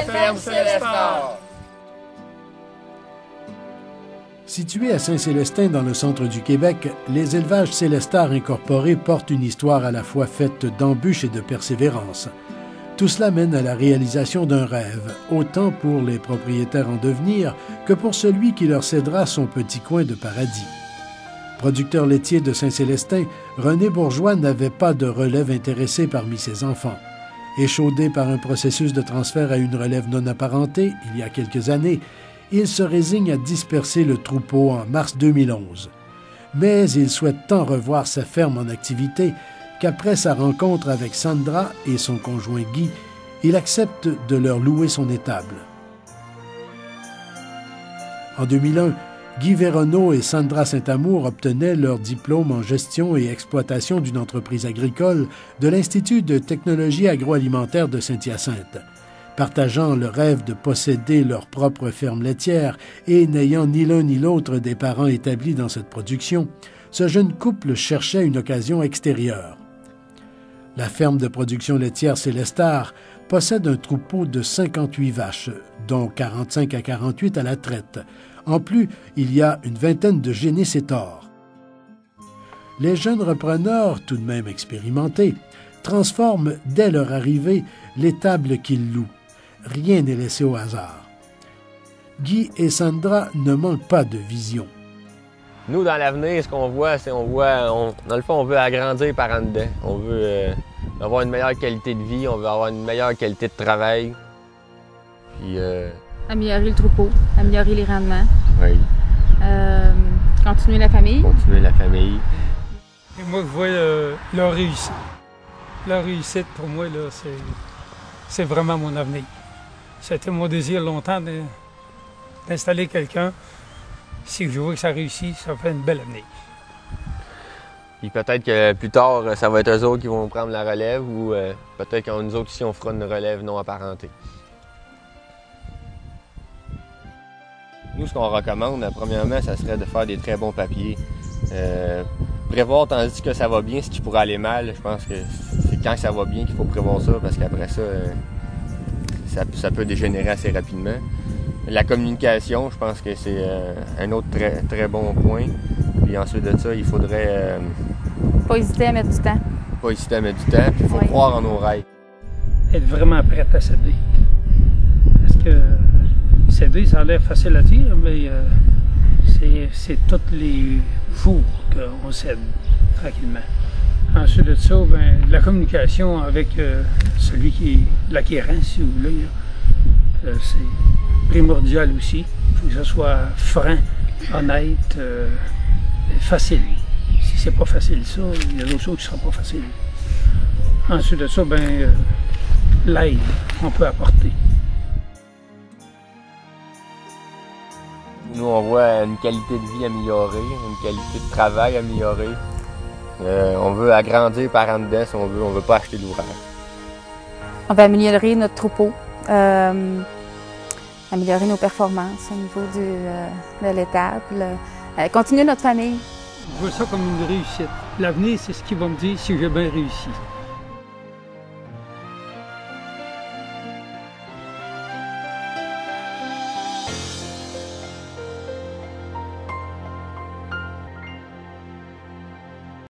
ferme Célestar. Situé à Saint-Célestin dans le centre du Québec, les élevages Célestar incorporés portent une histoire à la fois faite d'embûches et de persévérance. Tout cela mène à la réalisation d'un rêve, autant pour les propriétaires en devenir que pour celui qui leur cédera son petit coin de paradis. Producteur laitier de Saint-Célestin, René Bourgeois n'avait pas de relève intéressée parmi ses enfants. Échaudé par un processus de transfert à une relève non apparentée, il y a quelques années, il se résigne à disperser le troupeau en mars 2011. Mais il souhaite tant revoir sa ferme en activité qu'après sa rencontre avec Sandra et son conjoint Guy, il accepte de leur louer son étable. En 2001, Guy Véronneau et Sandra Saint-Amour obtenaient leur diplôme en gestion et exploitation d'une entreprise agricole de l'Institut de technologie agroalimentaire de Saint-Hyacinthe. Partageant le rêve de posséder leur propre ferme laitière et n'ayant ni l'un ni l'autre des parents établis dans cette production, ce jeune couple cherchait une occasion extérieure. La ferme de production laitière Célestar possède un troupeau de 58 vaches, dont 45 à 48 à la traite. En plus, il y a une vingtaine de génicétors. Les jeunes repreneurs, tout de même expérimentés, transforment dès leur arrivée l'étable qu'ils louent. Rien n'est laissé au hasard. Guy et Sandra ne manquent pas de vision. Nous, dans l'avenir, ce qu'on voit, c'est dans le fond, on veut agrandir par en dedans. On veut avoir une meilleure qualité de vie, on veut avoir une meilleure qualité de travail. Puis, améliorer le troupeau, améliorer les rendements. Oui. Continuer la famille. Continuer la famille. Et moi, je vois leur réussite. Leur réussite, pour moi, là, c'est vraiment mon avenir. C'était mon désir longtemps d'installer quelqu'un. Si je vois que ça réussit, ça fait une belle avenir. Puis peut-être que plus tard, ça va être eux autres qui vont prendre la relève ou peut-être que nous autres aussi, on fera une relève non apparentée. Nous, ce qu'on recommande, premièrement, ça serait de faire des très bons papiers. Prévoir tandis que ça va bien, ce qui pourrait aller mal, je pense que c'est quand ça va bien qu'il faut prévoir ça, parce qu'après ça, ça peut dégénérer assez rapidement. La communication, je pense que c'est un autre très, très bon point. Puis ensuite de ça, il faudrait... Pas hésiter à mettre du temps. Pas hésiter à mettre du temps, puis il faut croire en nos rêves. Être vraiment prête à céder. Parce que céder, ça a l'air facile à dire, mais c'est tous les jours qu'on cède tranquillement. Ensuite de ça, la communication avec celui qui est l'acquérant, si vous voulez, c'est primordial aussi. Il faut que ça soit franc, honnête, facile. Si c'est pas facile ça, il y a d'autres choses qui ne seront pas faciles. Ensuite de ça, l'aide qu'on peut apporter. Nous, on voit une qualité de vie améliorée, une qualité de travail améliorée. On veut agrandir par en dedans si on veut pas acheter d'ouvrage. On va améliorer notre troupeau, améliorer nos performances au niveau de l'étable, continuer notre famille. Je vois ça comme une réussite. L'avenir, c'est ce qui va me dire si j'ai bien réussi.